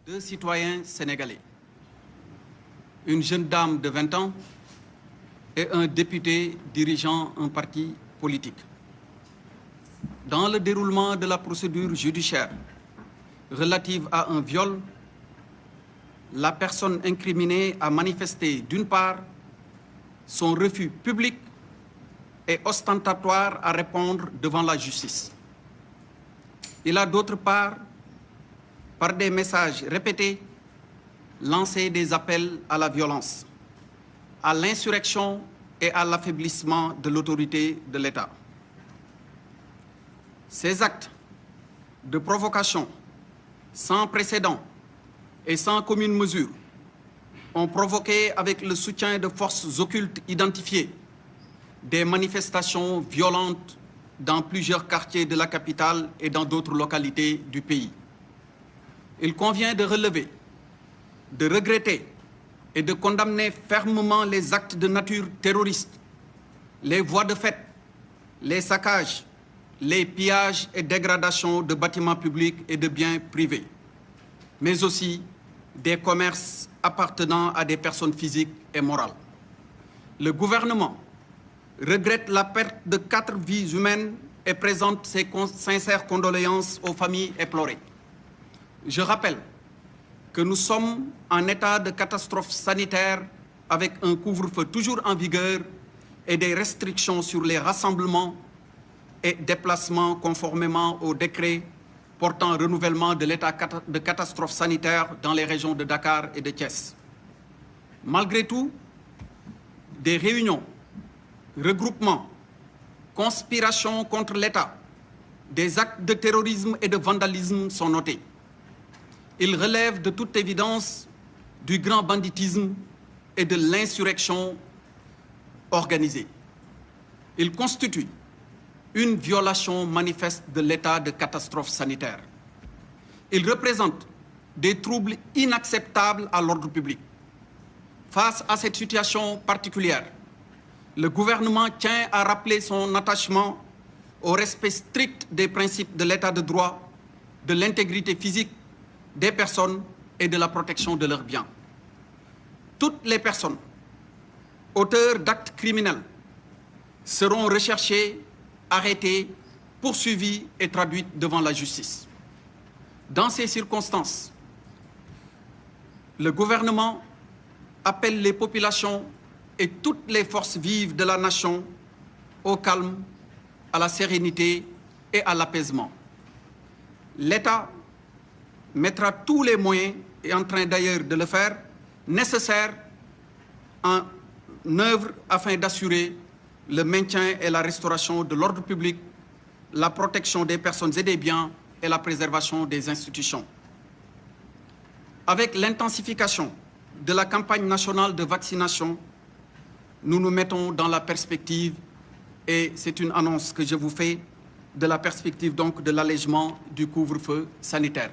Deux citoyens sénégalais, une jeune dame de 20 ans et un député dirigeant un parti politique. Dans le déroulement de la procédure judiciaire relative à un viol, la personne incriminée a manifesté d'une part son refus public et ostentatoire à répondre devant la justice. Il a d'autre part, par des messages répétés, lancé des appels à la violence, à l'insurrection et à l'affaiblissement de l'autorité de l'État. Ces actes de provocation sans précédent et sans commune mesure ont provoqué, avec le soutien de forces occultes identifiées, des manifestations violentes dans plusieurs quartiers de la capitale et dans d'autres localités du pays. Il convient de relever, de regretter et de condamner fermement les actes de nature terroriste, les voies de fait, les saccages, les pillages et dégradations de bâtiments publics et de biens privés, mais aussi des commerces appartenant à des personnes physiques et morales. Le gouvernement regrette la perte de 4 vies humaines et présente ses sincères condoléances aux familles éplorées. Je rappelle que nous sommes en état de catastrophe sanitaire avec un couvre-feu toujours en vigueur et des restrictions sur les rassemblements et déplacements conformément au décret portant renouvellement de l'état de catastrophe sanitaire dans les régions de Dakar et de Thiès. Malgré tout, des réunions, regroupements, conspirations contre l'État, des actes de terrorisme et de vandalisme sont notés. Ils relèvent de toute évidence du grand banditisme et de l'insurrection organisée. Ils constituent une violation manifeste de l'état de catastrophe sanitaire. Ils représentent des troubles inacceptables à l'ordre public. Face à cette situation particulière, le gouvernement tient à rappeler son attachement au respect strict des principes de l'état de droit, de l'intégrité physique des personnes et de la protection de leurs biens. Toutes les personnes auteurs d'actes criminels seront recherchées, arrêtées, poursuivies et traduites devant la justice. Dans ces circonstances, le gouvernement appelle les populations et toutes les forces vives de la nation au calme, à la sérénité et à l'apaisement. L'État mettra tous les moyens, et est en train d'ailleurs de le faire, nécessaires en œuvre afin d'assurer le maintien et la restauration de l'ordre public, la protection des personnes et des biens et la préservation des institutions. Avec l'intensification de la campagne nationale de vaccination, nous nous mettons dans la perspective, et c'est une annonce que je vous fais, de la perspective donc de l'allègement du couvre-feu sanitaire.